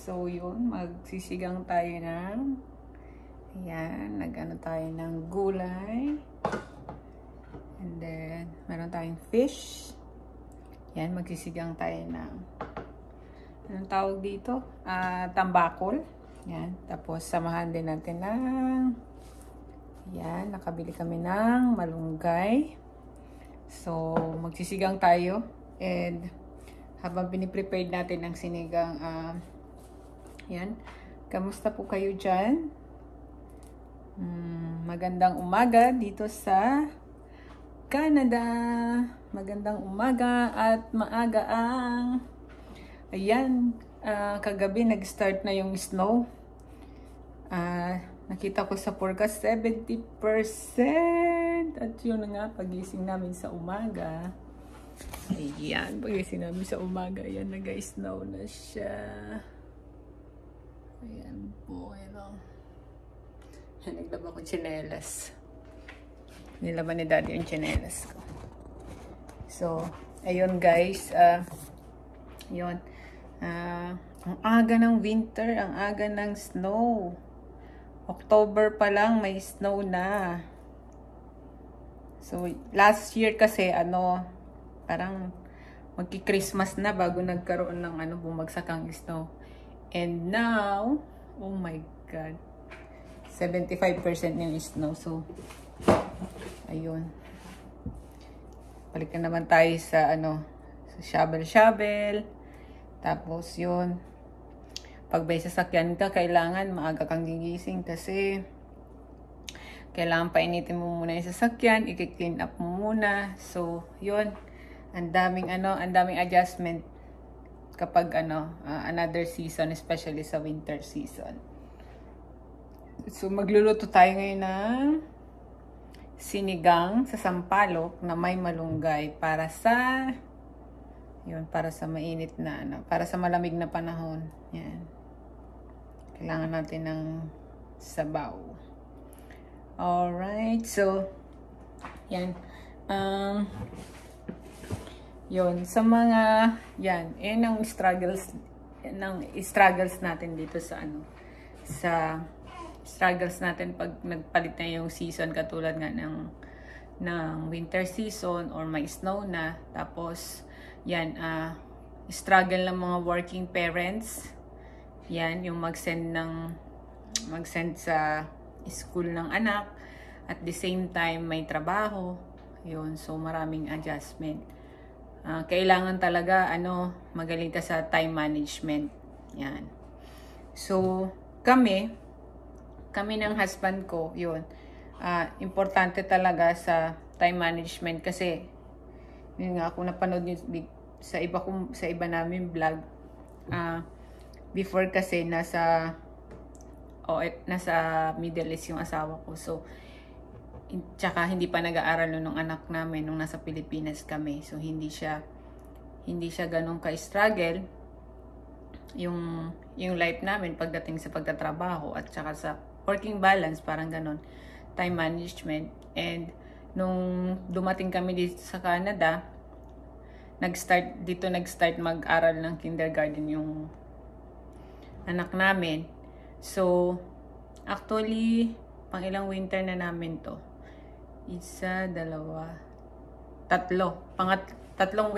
So, yun. Magsisigang tayo ng, ayan, nag-ano tayo ng gulay. And then, meron tayong fish. Ayan, magsisigang tayo ng, anong tawag dito? Tambakol. Ayan. Tapos, samahan din natin ng, ayan, nakabili kami ng malunggay. So, magsisigang tayo. And, habang piniprepared natin ang sinigang, yan. Kamusta po kayo dyan? Magandang umaga dito sa Canada. Magandang umaga at maaga ang, ayan, kagabi nag-start na yung snow. Nakita ko sa forecast 70%. At yun nga, pagising namin sa umaga. Ayan, pagising namin sa umaga. Ayan, nag-snow na siya. Ayan po, ano. Naglaba ko tsinelas. Nilaban ni Daddy yung tsinelas ko. So, ayun guys. Yun. Ang aga ng winter, ang aga ng snow. October pa lang may snow na. So, last year kasi, parang magki-Christmas na bago nagkaroon ng bumagsak ang snow. And now, oh my God, 75% yung snow. So, ayun. Balik na naman tayo sa sa shovel-shovel. Tapos yun, pag may sasakyan ka, kailangan maaga kang gigising kasi kailangan painitin mo muna yung sasakyan, i-clean up mo muna. So, yun. Ang daming adjustment kapag another season, especially sa winter season. So, magluluto tayo ngayon ng sinigang sa sampalok na may malunggay para sa mainit na para sa malamig na panahon. Yan. Kailangan natin ng sabaw. Alright, so yan. Yun, sa mga yan ang struggles natin dito sa sa struggles natin pag nagpalit na yung season, katulad nga ng winter season or may snow na. Tapos yan, struggle ng mga working parents. Yan, yung mag-send sa school ng anak, at the same time may trabaho. Yun, so maraming adjustment. Kailangan talaga magaling ka sa time management. Yan. So kami ng husband ko, yun, importante talaga sa time management kasi yun nga, kung napanood niyo sa iba namin vlog, before kasi nasa Middle East yung asawa ko. So, tsaka hindi pa nag-aaral nung anak namin nung nasa Pilipinas kami. So, hindi siya ganun ka-struggle yung life namin pagdating sa pagtatrabaho at tsaka sa working balance, parang ganun. Time management. And, nung dumating kami dito sa Canada, nag-start mag-aral ng kindergarten yung anak namin. So, actually, pang ilang winter na namin to? Isa, dalawa, tatlo. Pangatlong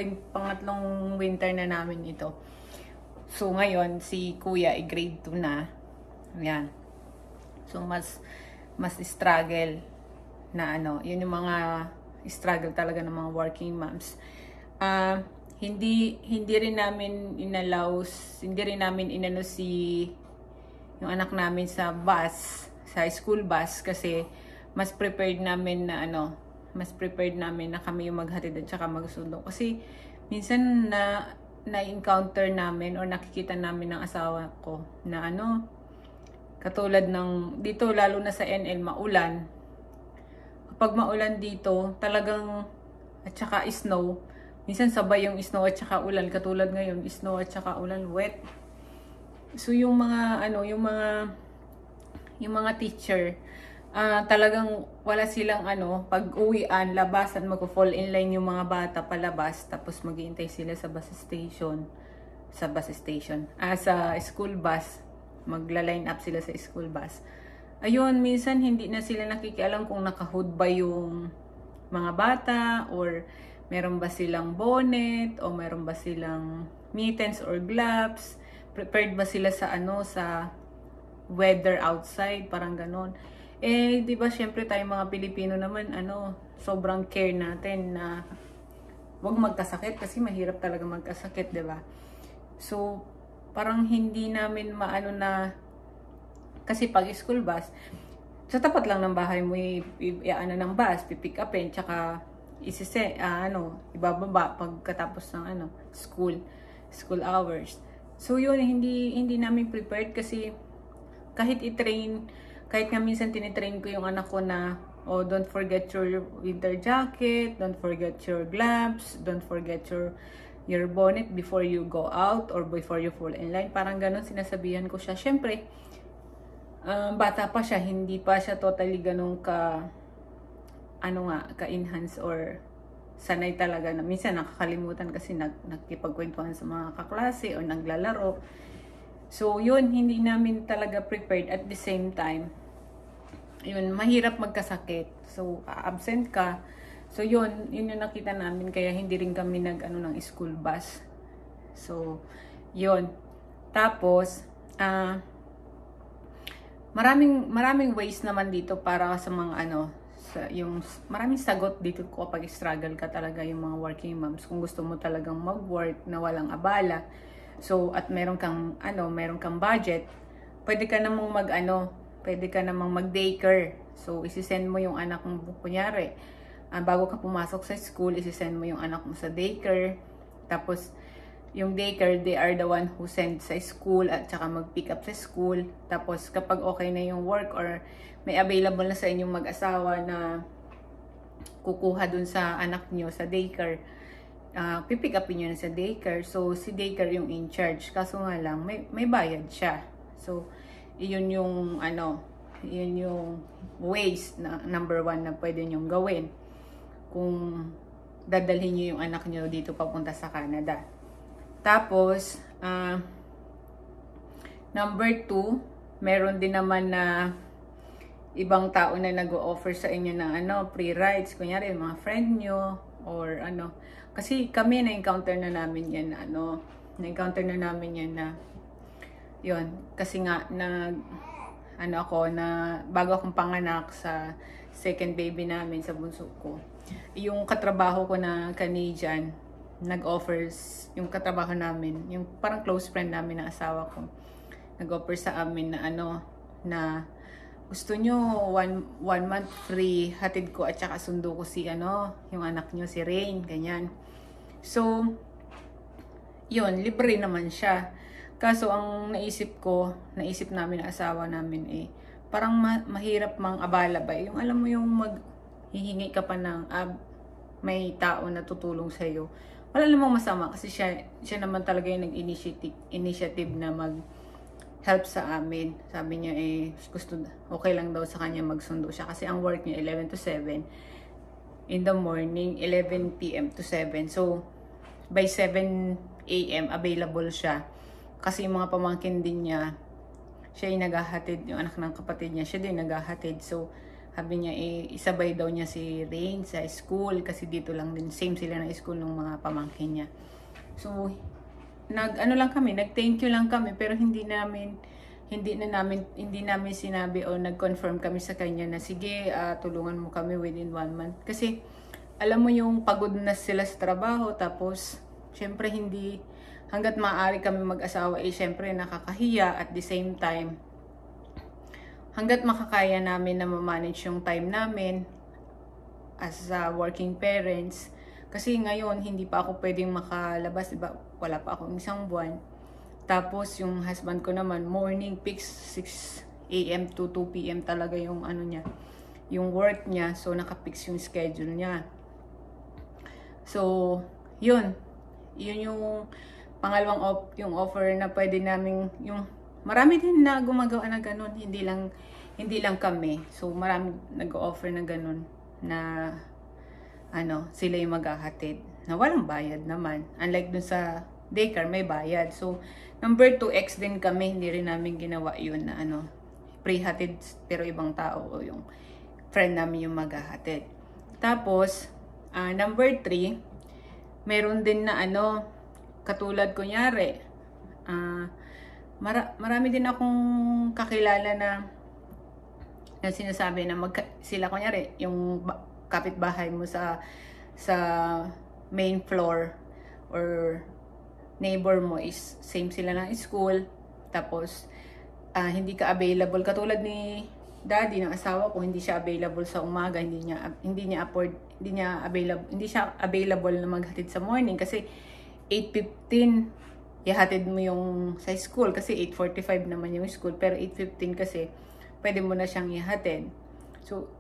winter na namin ito. So, ngayon, si Kuya ay grade 2 na. Yan. So, mas struggle na yun yung mga struggle talaga ng mga working moms. Hindi rin namin inano yung anak namin sa school bus, kasi mas prepared namin na kami yung maghatid at saka magsundo. Kasi minsan na-encounter namin or nakikita namin ng asawa ko na katulad ng dito, lalo na sa NL, maulan. Kapag maulan dito, talagang, at saka snow, minsan sabay yung snow at saka ulan. Katulad ngayon, snow at saka ulan, wet. So yung mga teacher, talagang wala silang pag uwian, labasan, mag-fall in line yung mga bata palabas, tapos maghihintay sila sa bus station. sa bus station. Sa school bus. Magla-line up sila sa school bus. Ayun, minsan hindi na sila nakikialam kung naka-hood ba yung mga bata, or meron ba silang bonnet, o meron ba silang mittens or gloves, prepared ba sila sa sa weather outside, parang ganon. Di ba syempre tayo mga Pilipino naman, sobrang care natin na wag magkasakit kasi mahirap talaga magkasakit, 'di ba? So, parang hindi namin maano na, kasi pag school bus, sa tapat lang ng bahay mo ng bus, pipick upin, tsaka ibababa pagkatapos ng school hours. So yun, hindi namin prepared kasi kahit nga minsan tinitrain ko yung anak ko na, don't forget your winter jacket, don't forget your gloves, don't forget your bonnet before you go out or before you fall in line. Parang ganun sinasabihan ko siya. Syempre, bata pa siya, hindi pa siya totally ganun ka-enhance or sanay talaga na minsan nakakalimutan kasi nakikipagkwentuhan sa mga kaklase o naglalaro. So, yun, hindi namin talaga prepared. At the same time, yun, mahirap magkasakit. So, absent ka. So, yun yung nakita namin. Kaya hindi rin kami ng school bus. So, yun. Tapos, maraming ways naman dito para sa mga maraming sagot dito kapag struggle ka talaga yung mga working moms. Kung gusto mo talagang mag-work na walang abala. So, at meron kang budget, pwede ka namang mag-daycare. So, isi-send mo yung anak mo, kunyari, bago ka pumasok sa school, isi-send mo yung anak mo sa daycare. Tapos, yung daycare, they are the one who send sa school at saka mag-pick up sa school. Tapos, kapag okay na yung work or may available na sa inyong mag-asawa na kukuha dun sa anak nyo sa daycare, pipick upin nyo na sa daycare. So, si daycare yung in charge. Kaso nga lang, may bayad siya. So, yun yung ways na number 1 na pwede nyong gawin kung dadalhin nyo yung anak nyo dito papunta sa Canada. Tapos, number 2, meron din naman na ibang tao na nag-o-offer sa inyo ng free rides. Kunyari, mga friend nyo, or kasi kami na-encounter na namin yan na yun, kasi nga bago akong panganak sa second baby namin, sa bunso ko, yung katrabaho ko na Canadian nag-offers, yung katrabaho namin, yung parang close friend namin na asawa ko, nag-offer sa amin na na gusto nyo 1 month free, hatid ko at saka sundo ko si yung anak nyo, si Rain, ganyan. So, yun, libre naman siya. Kaso ang naisip namin na asawa namin parang mahirap mang abala ba. Yung alam mo yung maghihingi ka pa ng may tao na tutulong sa iyo. Wala namang masama kasi siya naman talaga yung nag-initiative na mag-help sa amin. Sabi niya okay lang daw sa kanya magsundo siya kasi ang work niya 11 to 7 in the morning, 11 PM to 7. So, by 7 AM available siya. Kasi yung mga pamangkin din niya, siya yung naghahatid, yung anak ng kapatid niya, siya din naghahatid. So, sabi niya, isabay daw niya si Rain sa school kasi dito lang din, same sila na school ng mga pamangkin niya. So, nag-thank you lang kami, pero hindi namin sinabi o nag-confirm kami sa kanya na sige, tulungan mo kami within 1 month. Kasi, alam mo yung pagod na sila sa trabaho, tapos, syempre hanggat maaari kami mag-asawa, syempre nakakahiya. At the same time, hanggat makakaya namin na ma-manage yung time namin as working parents. Kasi ngayon, hindi pa ako pwedeng makalabas, diba? Wala pa akong 1 buwan. Tapos, yung husband ko naman, morning fix 6 AM to 2 PM talaga yung niya, yung work niya. So, nakapix yung schedule niya. So, yun yung pangalawang yung offer na pwede namin, yung marami din na gumagawa na ganun, hindi lang kami. So marami nag-offer na ganun na sila yung maghahatid na walang bayad naman. Unlike dun sa daycare, may bayad. So, number 2, ex din kami, hindi rin namin ginawa yun na ano, pre-hatid, pero ibang tao o yung friend namin yung maghahatid. Tapos, number 3, meron din na ano, katulad kunyari, marami din akong kakilala na sinasabi na sila kunyari, yung kapitbahay mo sa main floor or neighbor mo is same sila ng school, tapos hindi ka available, katulad ni daddy ng asawa ko, hindi siya available sa umaga, hindi siya available na maghatid sa morning kasi 8:15 ihatid mo yung sa school kasi 8:45 naman yung school, pero 8:15 kasi pwede mo na siyang ihatid. So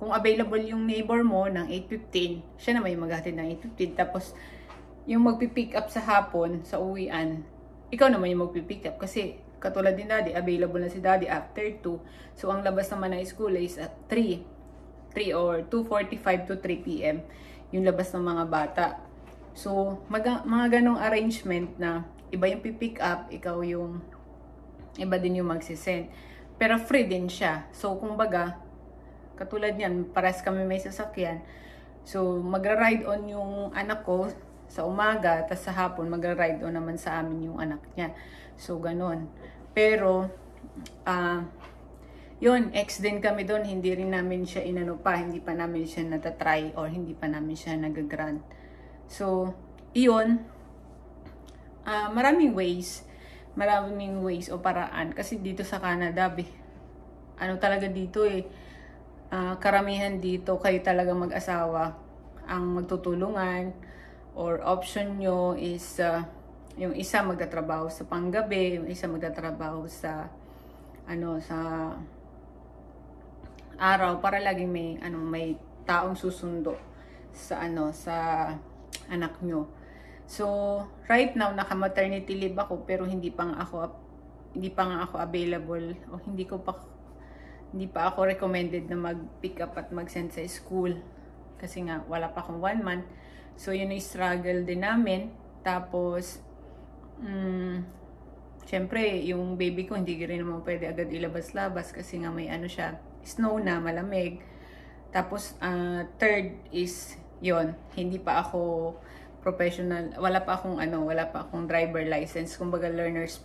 kung available yung neighbor mo ng 8:15, siya naman yung maghatid ng 8:15, tapos yung magpipick up sa hapon sa uwian, ikaw naman yung magpipick up kasi katulad din daddy, available na si daddy after 2. So, ang labas naman ng school is at 3 or 2:45 to 3 p.m. yung labas ng mga bata. So, mga ganong arrangement na iba yung pipick up, iba din yung magsisend. Pero free din siya. So, kumbaga, katulad yan, pares kami may sasakyan. So, magra-ride on yung anak ko sa umaga, tas sa hapon magra-ride on naman sa amin yung anak niya. So, ganon. Pero, yun, ex din kami doon, hindi rin namin siya hindi pa namin siya natatry or hindi pa namin siya nag-grant. So, yun, maraming ways o paraan. Kasi dito sa Canada, ano talaga dito karamihan dito, kayo talaga mag-asawa ang magtutulungan, or option nyo is yung isa magtatrabaho sa panggabi, yung isa magtatrabaho sa araw, para laging may taong susundo sa anak nyo. So right now naka-maternity leave ako, pero hindi pa nga ako available, o hindi pa ako recommended na mag-pick up at mag-send sa school kasi nga wala pa akong 1 month. So yun yung struggle din namin. Tapos syempre, yung baby ko hindi rin naman pwede agad ilabas-labas kasi nga may siya, snow na, malamig. Tapos, third is, hindi pa ako professional, wala pa akong driver license. Kumbaga, learner's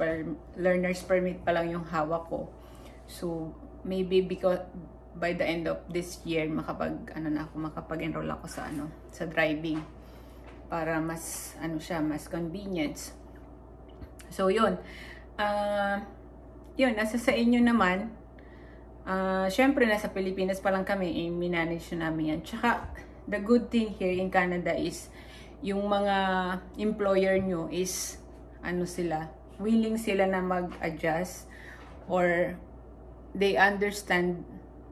permit pa lang yung hawak ko. So, maybe because by the end of this year, makapag-enroll ako sa driving para mas, mas convenience. So, yun, nasa sa inyo naman. Syempre, nasa Pilipinas pa lang kami, minanage namin yan. Tsaka, the good thing here in Canada is, yung mga employer nyo is, willing sila na mag-adjust, or they understand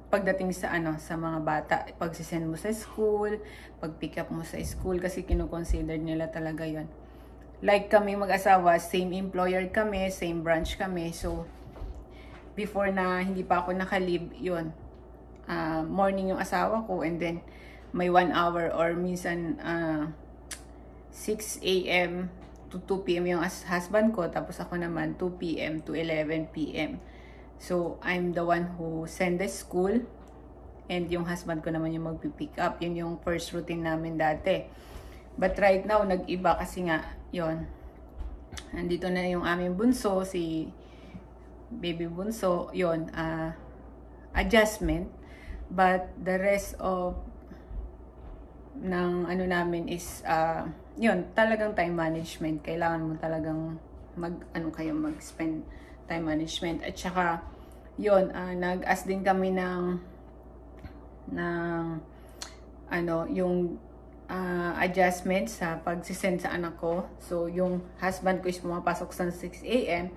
pagdating sa mga bata, pagsisend mo sa school, pag-pick up mo sa school, kasi kino-consider nila talaga yon. Like kami mag-asawa, same employer kami, same branch kami. So, before na hindi pa ako naka-leave, morning yung asawa ko, and then may 1 hour or minsan 6 a.m. to 2 p.m. yung husband ko, tapos ako naman 2 p.m. to 11 p.m. So, I'm the one who send the school, and yung husband ko naman yung magpipick up. Yun yung first routine namin dati. But right now, nag-iba kasi nga, nandito na yung aming bunso, si baby bunso, adjustment. But the rest of ng namin is, talagang time management. Kailangan mo talagang mag-spend time management. At saka, nag-ask din kami ng yung adjustment sa pagsisend sa anak ko. So, yung husband ko is pumapasok sa 6 a.m.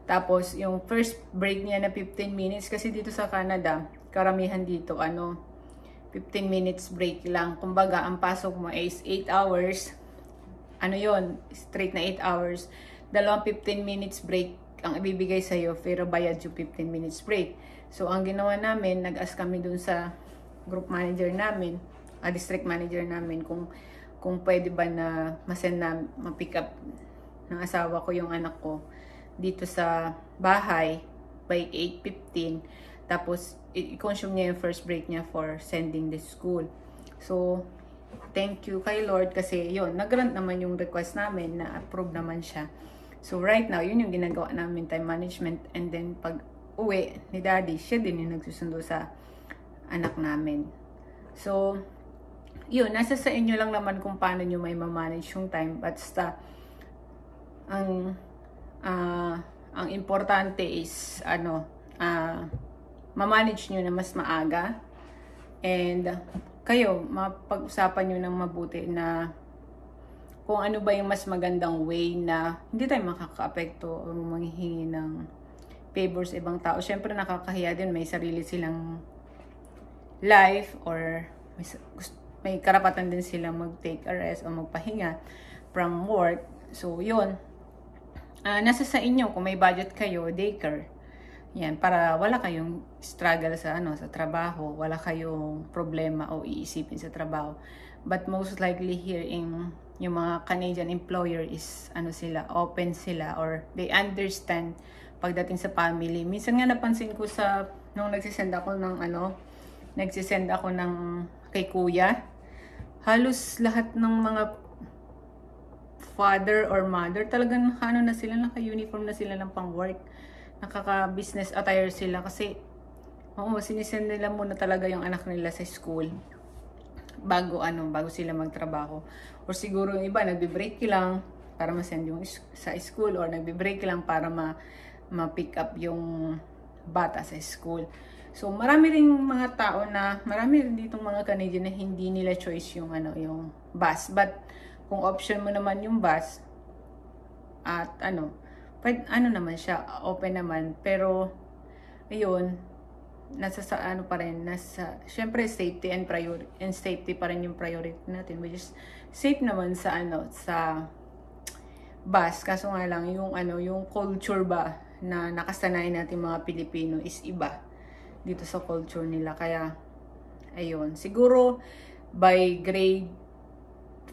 Tapos, yung first break niya na 15 minutes, kasi dito sa Canada, karamihan dito, 15 minutes break lang. Kumbaga, ang pasok mo is 8 hours. Straight na 8 hours. Dalawang 15 minutes break ang ibibigay sa'yo, pero bayad yung 15 minutes break. So, ang ginawa namin, nag-ask kami dun sa group manager namin, district manager namin, kung kung pwede ba na ma-pick up ng asawa ko yung anak ko dito sa bahay by 8:15. Tapos, i-consume niya yung first break niya for sending the school. So, thank you kay Lord kasi yun, nag-grant naman yung request namin na approve naman siya. So, right now, yun yung ginagawa namin, time management. And then, pag uwi ni Daddy, siya din yung nagsusundo sa anak namin. So, yun, nasa sa inyo lang naman kung paano nyo may ma-manage yung time. Basta, ang importante is, ma-manage nyo na mas maaga. And, kayo, mapag-usapan nyo ng mabuti na kung ano ba yung mas magandang way na hindi tayo makaka-apekto o manghihingi ng favors sa ibang tao. Siyempre, nakakahiya din, may sarili silang life or may karapatan din sila mag-take a rest o magpahinga from work. So, yun. Nasa sa inyo, kung may budget kayo, daycare. Yan, para wala kayong struggle sa trabaho, wala kayong problema o iisipin sa trabaho. But most likely here yung mga Canadian employer is sila, open sila or they understand pagdating sa family. Minsan nga napansin ko nung nagsisend ako ng kay kuya, halos lahat ng mga father or mother talagang na sila, naka-uniform na sila ng pang-work. Nakaka-business attire sila kasi sinisend nila muna talaga yung anak nila sa school bago sila magtrabaho. Or siguro yung iba nagbe-break lang para ma-send yung sa school or nagbe-break lang para ma-pick up yung bata sa school. So marami ring mga tao marami rin ditong mga Canadian na hindi nila choice yung bus. But kung option mo naman yung bus at naman siya, open naman, pero ayun, syempre safety and safety pa rin yung priority natin, which is safe naman sa bus. Kaso nga lang yung culture ba na nakasanay natin mga Pilipino is iba dito sa culture nila. Kaya ayun, siguro by grade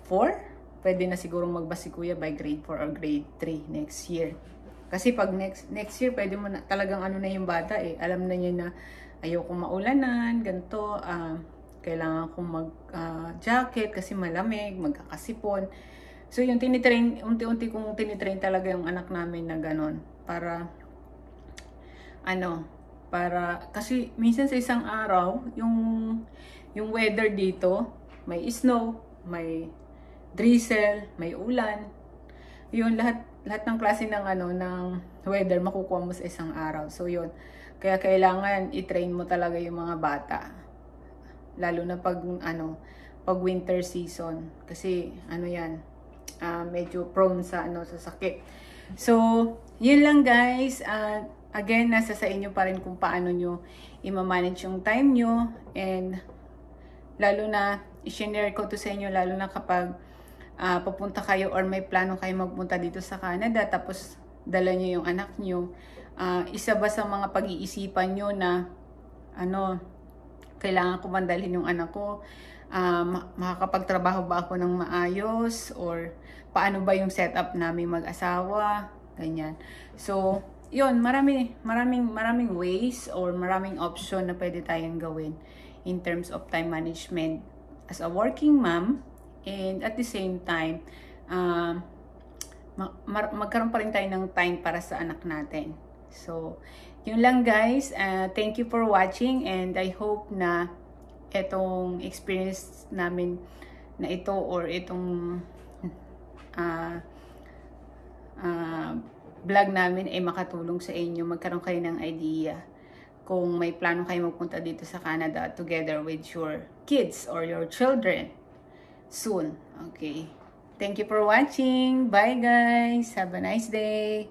4 pwede na siguro magbas si kuya, by grade 4 or grade 3 next year. Kasi pag next year, pwede mo na talagang na yung bata eh. Alam na niya na ayoko maulanan, ganito, kailangan kong mag-jacket kasi malamig, magkakasipon. So yung unti-unti kong tinitrain talaga yung anak namin na ganon. Kasi minsan sa isang araw, yung weather dito, may snow, may drizzle, may ulan. Yun, lahat ng klase ng weather makukuha mo sa isang araw. So yun, kaya kailangan i-train mo talaga yung mga bata. Lalo na pag winter season kasi medyo prone sa sakit. So, yun lang guys. Again, nasa sa inyo pa rin kung paano nyo i-manage yung time nyo, and lalo na i-share ko to sa inyo lalo na kapag papunta kayo or may plano kayo magpunta dito sa Canada, tapos dala nyo yung anak nyo. Isa ba sa mga pag-iisipan nyo na kailangan ko mandalhin yung anak ko, makakapagtrabaho ba ako ng maayos, or paano ba yung setup namin mag-asawa, ganyan. So yun, maraming ways or maraming option na pwede tayong gawin in terms of time management as a working mom. And at the same time, magkaroon pa rin tayo ng time para sa anak natin. So, yun lang guys. Thank you for watching, and I hope na itong experience namin na ito or itong vlog namin ay makatulong sa inyo. Magkaroon kayo ng idea kung may plano kayo magpunta dito sa Canada together with your kids or your children soon. Okay. Thank you for watching. Bye guys. Have a nice day.